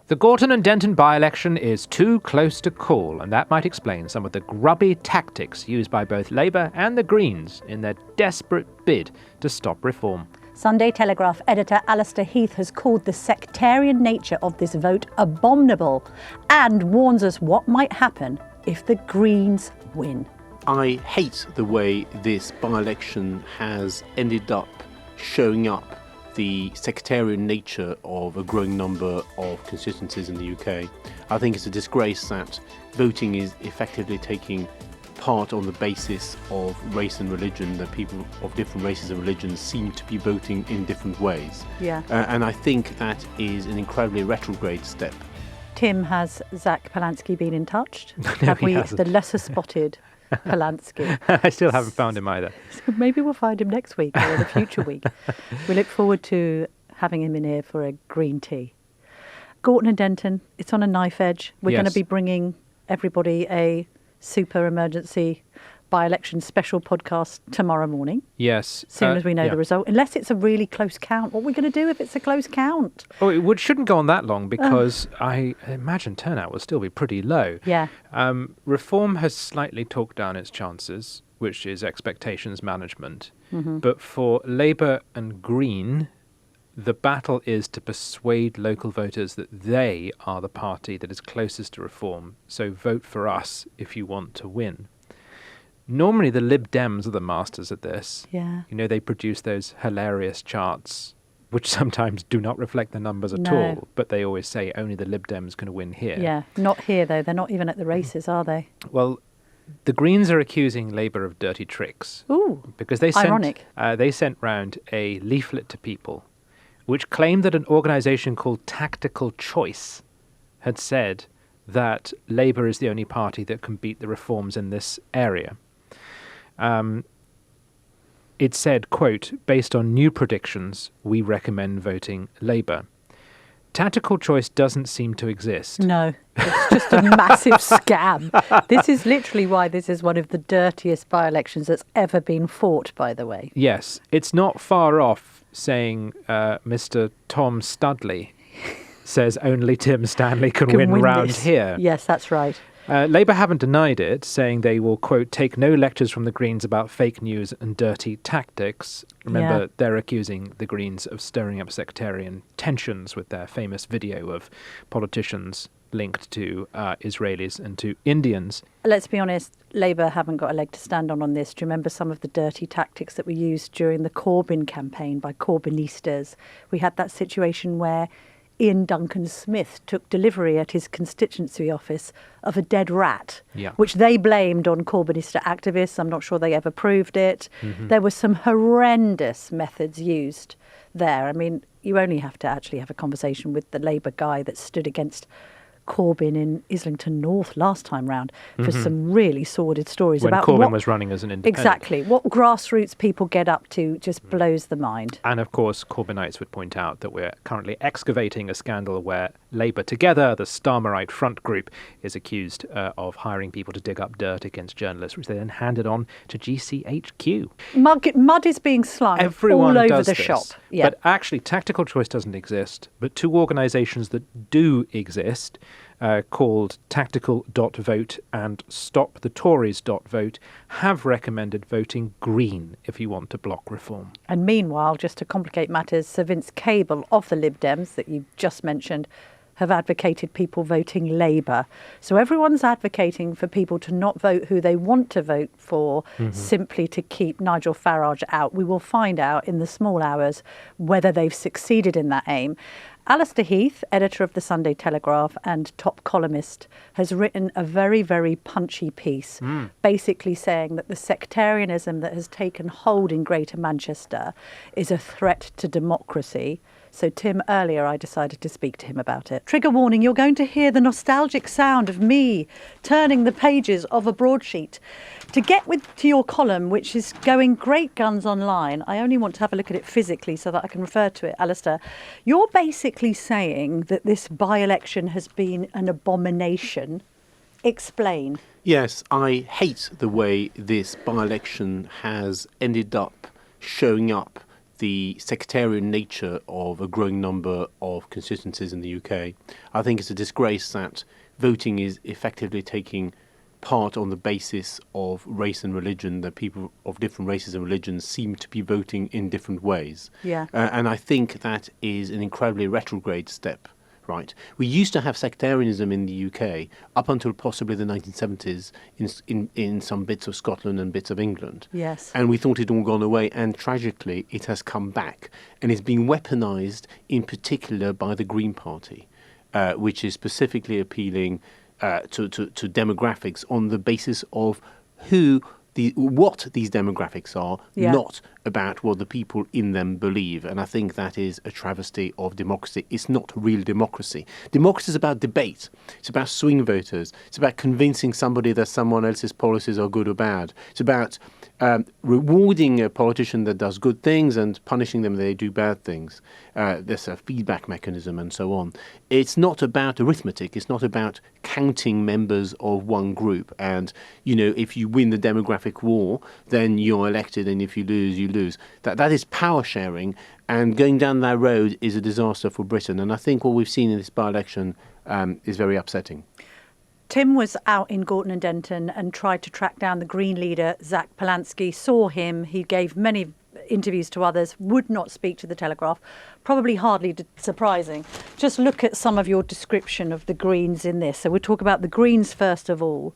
The Gorton and Denton by-election is too close to call, and that might explain some of the grubby tactics used by both Labour and the Greens in their desperate bid to stop reform. Sunday Telegraph editor Allister Heath has called the sectarian nature of this vote abominable and warns us what might happen if the Greens win. I hate the way this by-election has ended up showing up the sectarian nature of a growing number of constituencies in the UK. I think it's a disgrace that voting is effectively taking part on the basis of race and religion, that people of different races and religions seem to be voting in different ways. Yeah. And I think that is an incredibly retrograde step. Tim, has Zach Polanski been in touch? No, Have we hasn't. the lesser spotted Polanski? I still haven't found him either. So maybe we'll find him next week or in a future week. We look forward to having him in here for a green tea. Gorton and Denton, it's on a knife edge. We're going to Yes. be bringing everybody a super emergency by-election special podcast tomorrow morning, Yes. as soon as we know yeah. the result. Unless it's a really close count. What are we going to do if it's a close count? Oh, it shouldn't go on that long because I imagine turnout will still be pretty low. Yeah. Reform has slightly talked down its chances, which is expectations management. Mm-hmm. But for Labour and Green, the battle is to persuade local voters that they are the party that is closest to reform. So vote for us if you want to win. Normally, the Lib Dems are the masters at this. Yeah. You know, they produce those hilarious charts, which sometimes do not reflect the numbers at No. all, but they always say only the Lib Dems can win here. Yeah. Not here, though. They're not even at the races, are they? Well, the Greens are accusing Labour of dirty tricks. Ooh. Because they Ironic. sent round a leaflet to people which claimed that an organisation called Tactical Choice had said that Labour is the only party that can beat the reforms in this area. It said, quote, based on new predictions, we recommend voting Labour. Tactical Choice doesn't seem to exist. No, it's just a massive scam. This is literally why this is one of the dirtiest by-elections that's ever been fought, by the way. Yes, it's not far off saying Mr. Tom Studley says only Tim Stanley can win round this. here. Yes, that's right. Labour haven't denied it, saying they will, quote, take no lectures from the Greens about fake news and dirty tactics. Remember, Yeah. they're accusing the Greens of stirring up sectarian tensions with their famous video of politicians linked to Israelis and to Indians. Let's be honest, Labour haven't got a leg to stand on this. Do you remember some of the dirty tactics that were used during the Corbyn campaign by Corbynistas? We had that situation where Ian Duncan Smith took delivery at his constituency office of a dead rat, Yeah. which they blamed on Corbynista activists. I'm not sure they ever proved it. Mm-hmm. There were some horrendous methods used there. I mean, you only have to actually have a conversation with the Labour guy that stood against Corbyn in Islington North last time round for some really sordid stories When about Corbyn what, was running as an independent. exactly what grassroots people get up to just blows the mind. And of course, Corbynites would point out that we're currently excavating a scandal where Labour Together, the Starmerite front group, is accused of hiring people to dig up dirt against journalists, which they then handed on to GCHQ. Mud is being slung Everyone all over does the this. shop. Yeah. But actually, Tactical Choice doesn't exist. But two organisations that do exist, called Tactical.vote and StopTheTories.vote, have recommended voting Green if you want to block reform. And meanwhile, just to complicate matters, Sir Vince Cable of the Lib Dems that you just mentioned have advocated people voting Labour. So everyone's advocating for people to not vote who they want to vote for simply to keep Nigel Farage out. We will find out in the small hours whether they've succeeded in that aim. Allister Heath, editor of the Sunday Telegraph and top columnist, has written a very, very punchy piece, basically saying that the sectarianism that has taken hold in Greater Manchester is a threat to democracy. So, Tim, earlier I decided to speak to him about it. Trigger warning, you're going to hear the nostalgic sound of me turning the pages of a broadsheet. To get to your column, which is going great guns online, I only want to have a look at it physically so that I can refer to it. Alistair, you're basically saying that this by-election has been an abomination. Explain. Yes, I hate the way this by-election has ended up showing up the sectarian nature of a growing number of constituencies in the UK. I think it's a disgrace that voting is effectively taking part on the basis of race and religion, that people of different races and religions seem to be voting in different ways. Yeah. And I think that is an incredibly retrograde step. Right. We used to have sectarianism in the UK up until possibly the 1970s in some bits of Scotland and bits of England. Yes. And we thought it all gone away, and tragically it has come back. And it's being weaponised in particular by the Green Party, which is specifically appealing to demographics on the basis of what these demographics are, not about what the people in them believe. And I think that is a travesty of democracy. It's not real democracy. Democracy is about debate. It's about swing voters. It's about convincing somebody that someone else's policies are good or bad. It's about rewarding a politician that does good things and punishing them when they do bad things. There's a feedback mechanism and so on. It's not about arithmetic. It's not about counting members of one group. And, if you win the demographic war, then you're elected, and if you lose, you lose. That is power sharing, and going down that road is a disaster for Britain. And I think what we've seen in this by-election is very upsetting. Tim was out in Gorton and Denton and tried to track down the Green leader, Zach Polansky, saw him. He gave many interviews to others, would not speak to the Telegraph. Probably hardly surprising. Just look at some of your description of the Greens in this. So we'll talk about the Greens first of all.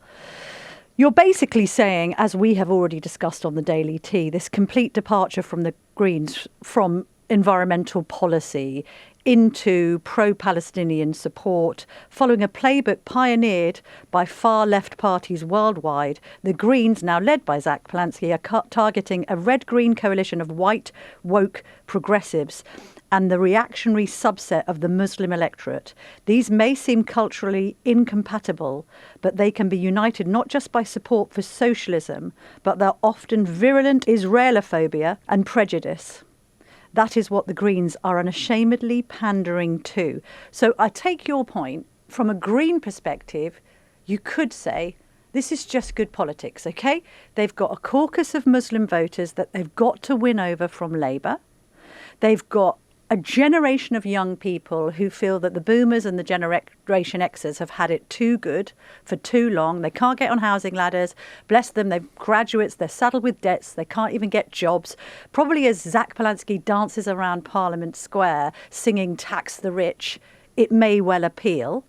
You're basically saying, as we have already discussed on the Daily T, this complete departure from the Greens from environmental policy into pro-Palestinian support, following a playbook pioneered by far-left parties worldwide. The Greens, now led by Zach Polansky, are targeting a red-green coalition of white, woke progressives and the reactionary subset of the Muslim electorate. These may seem culturally incompatible, but they can be united not just by support for socialism, but their often virulent Israelophobia and prejudice. That is what the Greens are unashamedly pandering to. So I take your point. From a Green perspective, you could say, this is just good politics, OK? They've got a caucus of Muslim voters that they've got to win over from Labour. They've got a generation of young people who feel that the boomers and the Generation Xers have had it too good for too long. They can't get on housing ladders. Bless them, they're graduates, they're saddled with debts, they can't even get jobs. Probably as Zach Polansky dances around Parliament Square singing Tax the Rich, it may well appeal.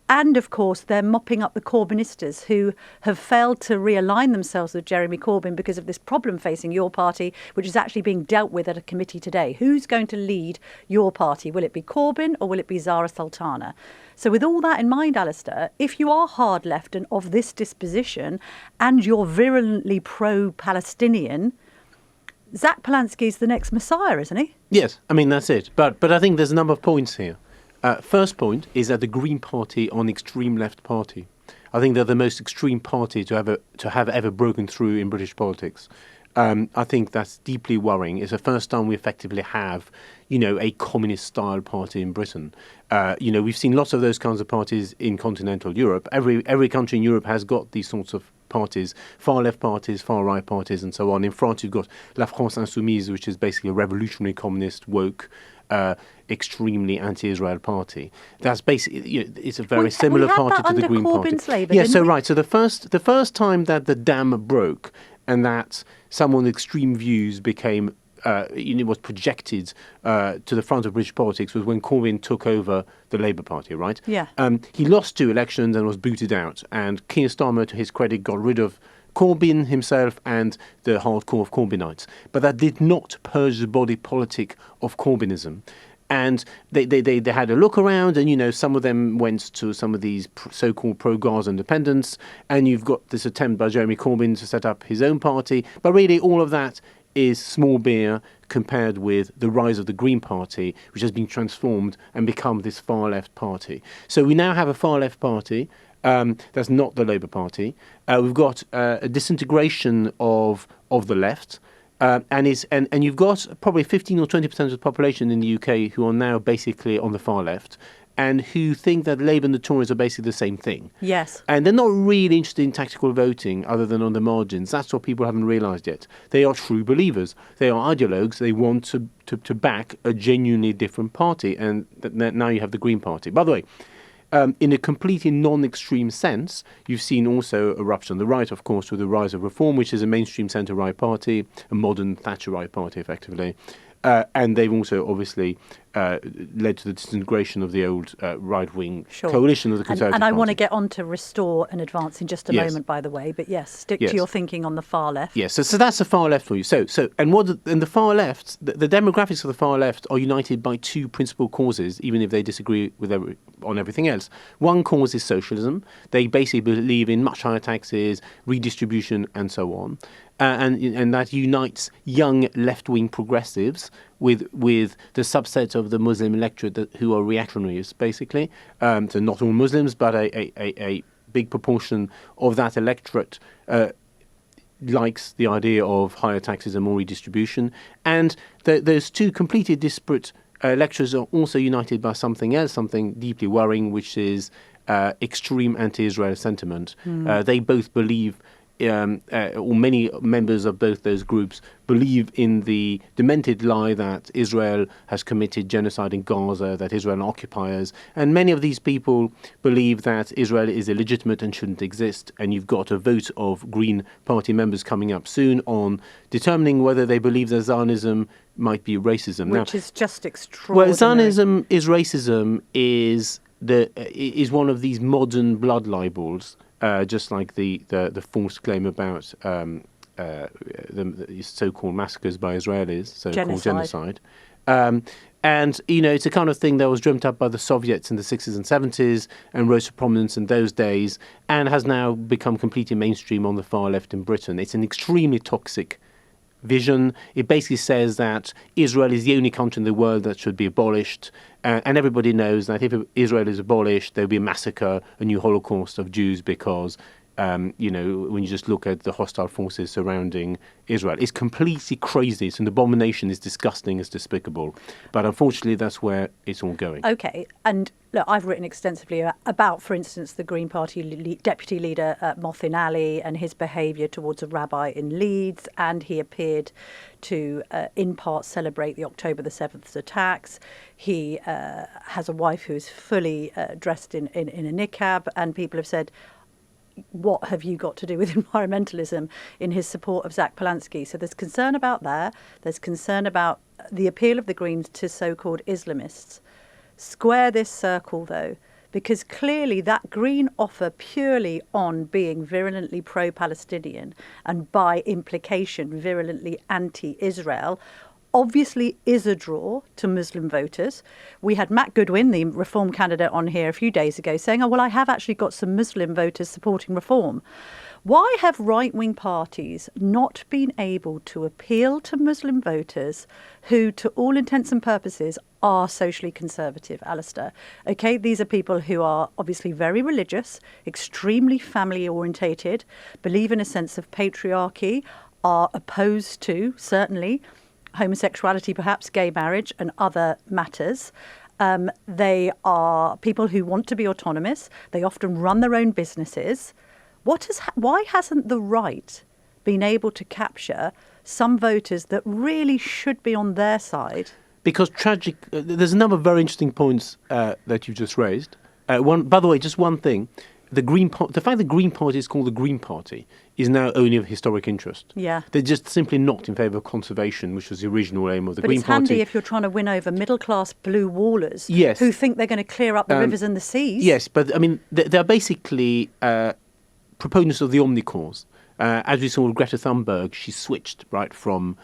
And, of course, they're mopping up the Corbynistas who have failed to realign themselves with Jeremy Corbyn because of this problem facing your party, which is actually being dealt with at a committee today. Who's going to lead your party? Will it be Corbyn or will it be Zara Sultana? So with all that in mind, Allister, if you are hard left and of this disposition and you're virulently pro-Palestinian, Zach Polansky's the next Messiah, isn't he? Yes, I mean, that's it. But I think there's a number of points here. First point is that the Green Party are an extreme left party. I think they're the most extreme party to have ever broken through in British politics. I think that's deeply worrying. It's the first time we effectively have, a communist-style party in Britain. We've seen lots of those kinds of parties in continental Europe. Every country in Europe has got these sorts of parties, far left parties, far right parties, and so on. In France, you've got La France Insoumise, which is basically a revolutionary communist, woke, extremely anti-Israel party. That's basically, it's a very similar party to the Green Party. Labour, yeah, so right. So the first time that the dam broke and that someone with extreme views became was projected to the front of British politics was when Corbyn took over the Labour Party, right? Yeah. He lost 2 elections and was booted out. And Keir Starmer, to his credit, got rid of Corbyn himself and the hardcore of Corbynites. But that did not purge the body politic of Corbynism. And they had a look around and, some of them went to some of these so-called pro-Gaza independents. And you've got this attempt by Jeremy Corbyn to set up his own party. But really all of that is small beer compared with the rise of the Green Party, which has been transformed and become this far-left party. So we now have a far-left party. That's not the Labour Party. We've got a disintegration of the left, and you've got probably 15 or 20% of the population in the UK who are now basically on the far left, and who think that Labour and the Tories are basically the same thing. Yes. And they're not really interested in tactical voting other than on the margins. That's what people haven't realised yet. They are true believers. They are ideologues. They want to back a genuinely different party. And now you have the Green Party. By the way, in a completely non-extreme sense, you've seen also eruption on the right, of course, with the rise of Reform, which is a mainstream centre-right party, a modern Thatcherite party, effectively. And they've also obviously led to the disintegration of the old right-wing coalition of the Conservative And I Party. want to get on to Restore and Advance in just a moment, by the way. But yes, stick to your thinking on the far left. Yes, so that's the far left for you. So the far left, the demographics of the far left are united by two principal causes, even if they disagree with on everything else. One cause is socialism. They basically believe in much higher taxes, redistribution, and so on. And that unites young left-wing progressives with the subset of the Muslim electorate who are reactionaries, basically. So not all Muslims, but a big proportion of that electorate likes the idea of higher taxes and more redistribution. And those two completely disparate electors are also united by something else, something deeply worrying, which is extreme anti-Israel sentiment. They both believe, or many members of both those groups believe in the demented lie that Israel has committed genocide in Gaza, that Israel are occupiers. And many of these people believe that Israel is illegitimate and shouldn't exist. And you've got a vote of Green Party members coming up soon on determining whether they believe that Zionism might be racism. Which is just extraordinary. Well, Zionism is racism is one of these modern blood libels. Just like the false claim about the so-called massacres by Israelis, so-called genocide. And, it's a kind of thing that was dreamt up by the Soviets in the 60s and 70s and rose to prominence in those days and has now become completely mainstream on the far left in Britain. It's an extremely toxic vision. It basically says that Israel is the only country in the world that should be abolished, and everybody knows that if Israel is abolished, there'll be a massacre, a new Holocaust of Jews because, when you just look at the hostile forces surrounding Israel, it's completely crazy. It's an abomination. It's disgusting. It's despicable. But unfortunately, that's where it's all going. Okay, and look, I've written extensively about, for instance, the Green Party deputy leader Mothin Ali and his behaviour towards a rabbi in Leeds, and he appeared to, in part, celebrate the October the 7th attacks. He has a wife who is fully dressed in a niqab, and people have said, what have you got to do with environmentalism, in his support of Zach Polanski? So there's concern about that. There's concern about the appeal of the Greens to so-called Islamists. Square this circle, though, because clearly that Green offer purely on being virulently pro-Palestinian and by implication virulently anti-Israel obviously is a draw to Muslim voters. We had Matt Goodwin, the Reform candidate, on here a few days ago saying, I have actually got some Muslim voters supporting Reform. Why have right-wing parties not been able to appeal to Muslim voters who, to all intents and purposes, are socially conservative, Allister? Okay, these are people who are obviously very religious, extremely family-orientated, believe in a sense of patriarchy, are opposed to, certainly, homosexuality, perhaps gay marriage and other matters. They are people who want to be autonomous. They often run their own businesses. Why hasn't the right been able to capture some voters that really should be on their side? Because there's a number of very interesting points that you've just raised. By the way, just one thing. The fact the Green Party is called the Green Party is now only of historic interest. Yeah. They're just simply not in favour of conservation, which was the original aim of the Green Party. But it's handy if you're trying to win over middle-class blue wallers who think they're going to clear up the rivers and the seas. Yes, but I mean, they're basically proponents of the omnicause. As we saw with Greta Thunberg, she switched right from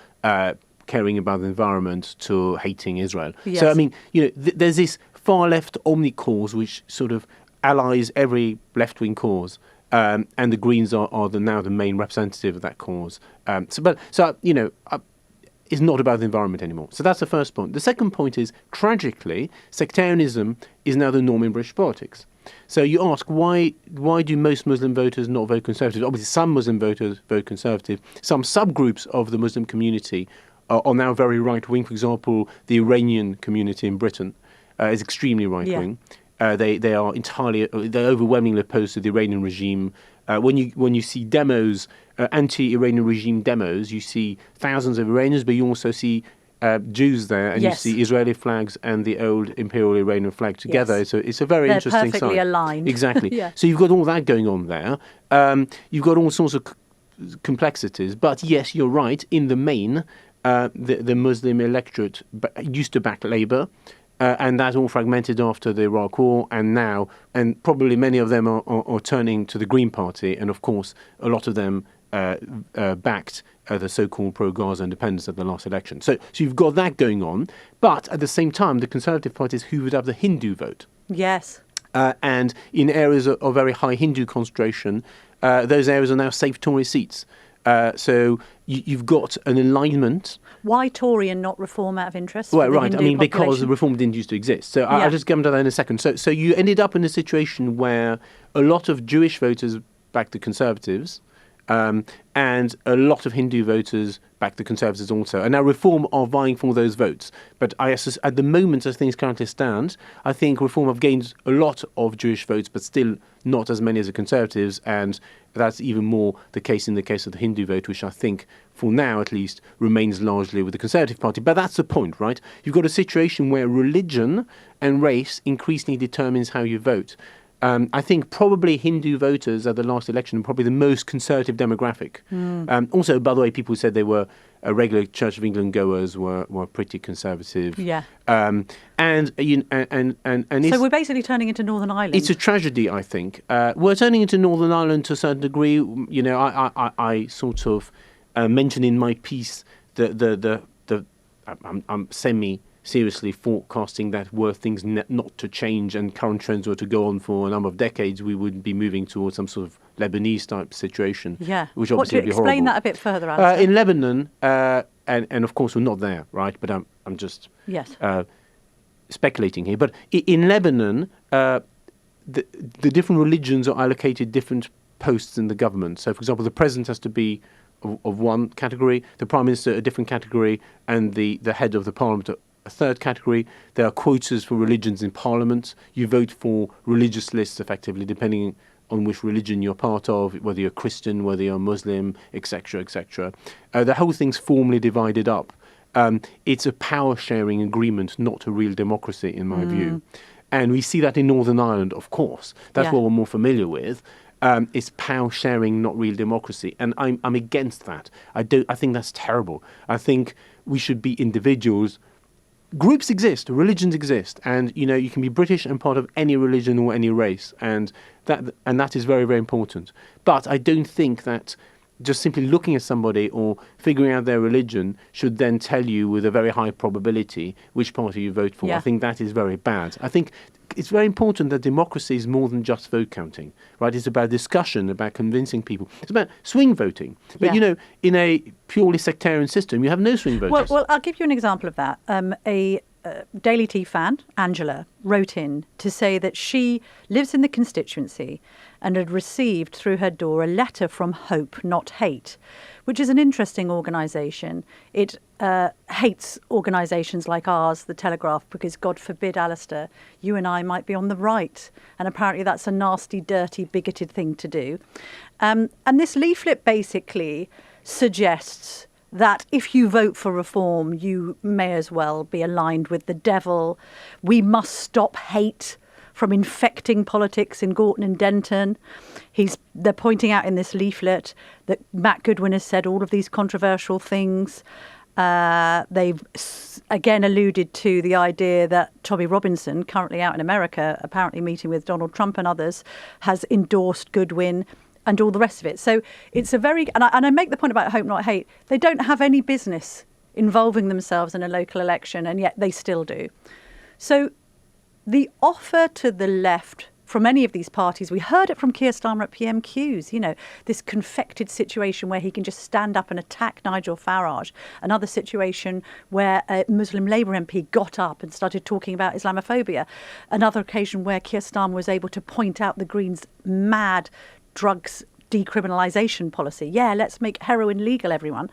caring about the environment to hating Israel. Yes. So, I mean, there's this far-left omnicause which sort of allies every left-wing cause, and the Greens are now the main representative of that cause. It's not about the environment anymore. So that's the first point. The second point is, tragically, sectarianism is now the norm in British politics. So you ask, why do most Muslim voters not vote Conservative? Obviously, some Muslim voters vote Conservative. Some subgroups of the Muslim community are now very right-wing. For example, the Iranian community in Britain. is extremely right-wing. They are they're overwhelmingly opposed to the Iranian regime. When you see demos, anti-Iranian regime demos, you see thousands of Iranians, but you also see Jews there, and Yes. you see Israeli flags and the old imperial Iranian flag together. Yes. It's a very They're interesting perfectly sight. aligned. Exactly. Yeah. So you've got all that going on there. You've got all sorts of complexities. But yes, you're right. In the main, the Muslim electorate used to back Labour. And that all fragmented after the Iraq War, and now, and probably many of them are turning to the Green Party, and of course, a lot of them backed the so-called pro-Gaza independence at the last election. So you've got that going on, but at the same time, the Conservative parties hoovered up the Hindu vote. Yes. And in areas of very high Hindu concentration, those areas are now safe Tory seats. So you've got an alignment. Why Tory and not Reform out of interest? Well, for the right. Hindu Because population? Reform didn't used to exist. So I'll just come to that in a second. So you ended up in a situation where a lot of Jewish voters backed the Conservatives, and a lot of Hindu voters backed the Conservatives also. And now Reform are vying for those votes. But at the moment, as things currently stand, I think Reform have gained a lot of Jewish votes, but still not as many as the Conservatives. And that's even more the case in the case of the Hindu vote, which I think, for now at least, remains largely with the Conservative Party. But that's the point, right? You've got a situation where religion and race increasingly determines how you vote. I think probably Hindu voters at the last election are probably the most conservative demographic. Also, by the way, people who said they were regular Church of England goers were pretty conservative. Yeah. And So we're basically turning into Northern Ireland. it's a tragedy, I think. We're turning into Northern Ireland to a certain degree. You know, I sort of mentioned in my piece I'm semi-seriously forecasting that were things not to change and current trends were to go on for a number of decades, we would be moving towards some sort of Lebanese-type situation. Yeah. Which obviously would be horrible. Explain that a bit further, Allister. In Lebanon, and of course we're not there, right? But I'm just Yes. speculating here. But in Lebanon, the different religions are allocated different posts in the government. So, for example, the president has to be of one category, the prime minister a different category, and the head of the parliament a third category. There are quotas for religions in parliament. You vote for religious lists, effectively, depending on which religion you're part of, whether you're Christian, whether you're Muslim, etc., etc. The whole thing's formally divided up. It's a power-sharing agreement, not a real democracy, in my view. And we see that in Northern Ireland, of course. That's what we're more familiar with. It's power sharing, not real democracy, and I'm against that. I think that's terrible. I think we should be individuals. Groups exist, religions exist, and you can be British and part of any religion or any race, and that is very, very important. But I don't think that just simply looking at somebody or figuring out their religion should then tell you with a very high probability which party you vote for. I think that is very bad. I think it's very important that democracy is more than just vote counting, right? It's about discussion, about convincing people. It's about swing voting. But, in a purely sectarian system, you have no swing voters. Well, I'll give you an example of that. A Daily Tea fan, Angela, wrote in to say that she lives in the constituency and had received through her door a letter from Hope, Not Hate, which is an interesting organisation. It hates organisations like ours, the Telegraph, because God forbid, Allister, you and I might be on the right. And apparently that's a nasty, dirty, bigoted thing to do. And this leaflet basically suggests that if you vote for reform, you may as well be aligned with the devil. We must stop hate from infecting politics in Gorton and Denton. They're pointing out in this leaflet that Matt Goodwin has said all of these controversial things. They've again alluded to the idea that Tommy Robinson, currently out in America, apparently meeting with Donald Trump and others, has endorsed Goodwin and all the rest of it. So it's a very, and I make the point about Hope Not Hate, they don't have any business involving themselves in a local election, and yet they still do. So the offer to the left from any of these parties, we heard it from Keir Starmer at PMQs, this confected situation where he can just stand up and attack Nigel Farage. Another situation where a Muslim Labour MP got up and started talking about Islamophobia. Another occasion where Keir Starmer was able to point out the Greens' mad drugs decriminalisation policy. Yeah, let's make heroin legal, everyone.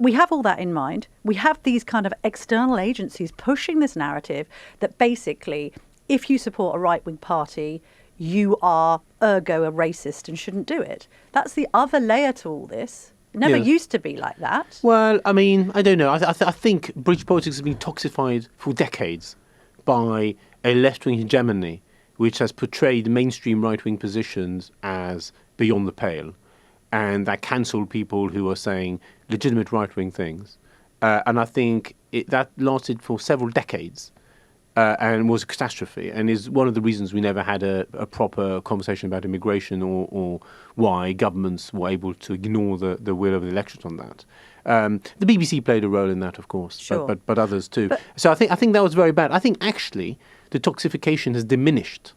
we have all that in mind. We have these kind of external agencies pushing this narrative that basically, if you support a right-wing party, you are ergo a racist and shouldn't do it. That's the other layer to all this. It never used to be like that. Well, I mean, I don't know. I think British politics has been toxified for decades by a left-wing hegemony which has portrayed mainstream right-wing positions as beyond the pale, and that cancelled people who are saying legitimate right-wing things. And I think that lasted for several decades and was a catastrophe, and is one of the reasons we never had a proper conversation about immigration or why governments were able to ignore the will of the electorate on that. The BBC played a role in that, of course, sure. but others too. So I think that was very bad. I think actually the toxification has diminished.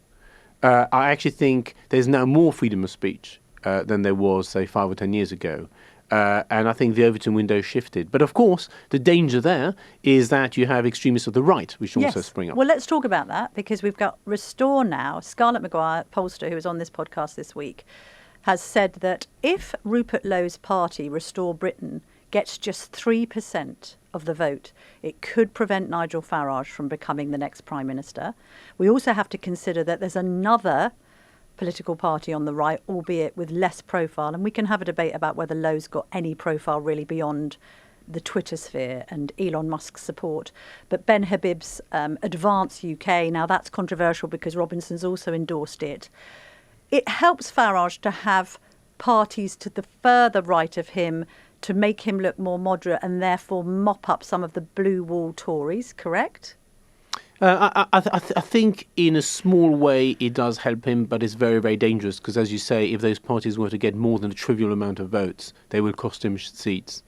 I actually think there's now more freedom of speech than there was, say, 5 or 10 years ago. And I think the Overton window shifted. But of course, the danger there is that you have extremists of the right, which also spring up. Well, let's talk about that, because we've got Restore now. Scarlett Maguire, pollster, who was on this podcast this week, has said that if Rupert Lowe's party, Restore Britain, gets just 3% of the vote, it could prevent Nigel Farage from becoming the next Prime Minister. We also have to consider that there's another political party on the right, albeit with less profile, and we can have a debate about whether Lowe's got any profile really beyond the Twitter sphere and Elon Musk's support. But Ben Habib's Advance UK, now that's controversial because Robinson's also endorsed it. It helps Farage to have parties to the further right of him to make him look more moderate and therefore mop up some of the blue wall Tories, correct? I think in a small way it does help him, but it's very, very dangerous because, as you say, if those parties were to get more than a trivial amount of votes, they will cost him seats.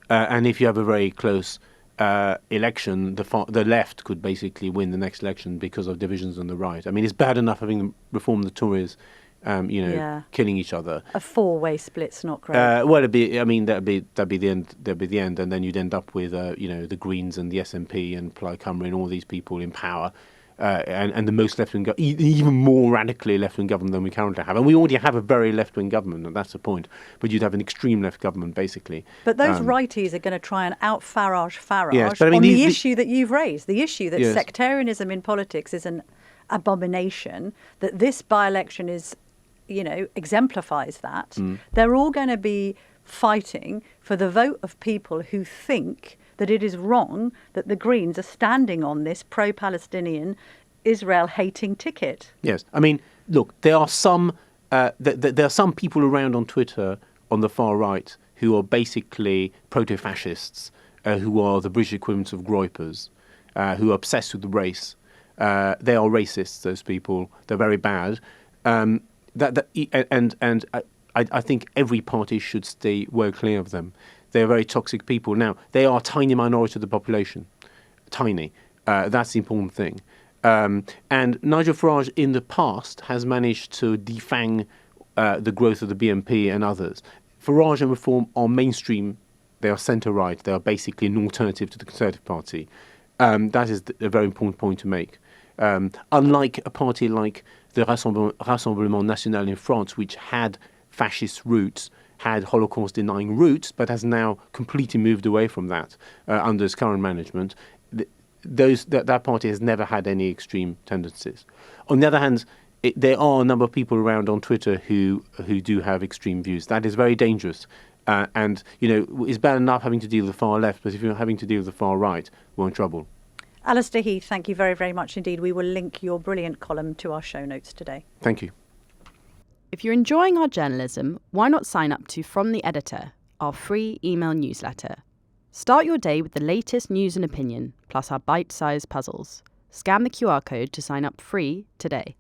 And if you have a very close election, the left could basically win the next election because of divisions on the right. I mean, it's bad enough having reformed the Tories, killing each other. A four-way split's not great. Well, that'd be the end. That'd be the end, and then you'd end up with the Greens and the SNP and Plaid Cymru and all these people in power, and the most left-wing, even more radically left-wing government than we currently have. And we already have a very left-wing government, and that's the point. But you'd have an extreme left government, basically. But those righties are going to try and out-Farage yes, but I mean, on the issue that you've raised, the issue that yes. sectarianism in politics is an abomination, that this by-election is, exemplifies that. They're all going to be fighting for the vote of people who think that it is wrong that the Greens are standing on this pro-Palestinian, Israel-hating ticket. Yes, I mean, look, there are some people around on Twitter on the far right who are basically proto-fascists, who are the British equivalents of groypers, who are obsessed with the race. They are racists. Those people, they're very bad. I think every party should stay well clear of them. They're very toxic people. Now, they are a tiny minority of the population. Tiny. That's the important thing. And Nigel Farage in the past has managed to defang the growth of the BNP and others. Farage and Reform are mainstream. They are centre-right. They are basically an alternative to the Conservative Party. That is a very important point to make. Unlike a party like the Rassemblement National in France, which had fascist roots, had Holocaust-denying roots, but has now completely moved away from that under its current management, that party has never had any extreme tendencies. On the other hand, there are a number of people around on Twitter who do have extreme views. That is very dangerous. And it's bad enough having to deal with the far left, but if you're having to deal with the far right, we're in trouble. Allister Heath, thank you very, very much indeed. We will link your brilliant column to our show notes today. Thank you. If you're enjoying our journalism, why not sign up to From the Editor, our free email newsletter? Start your day with the latest news and opinion, plus our bite-sized puzzles. Scan the QR code to sign up free today.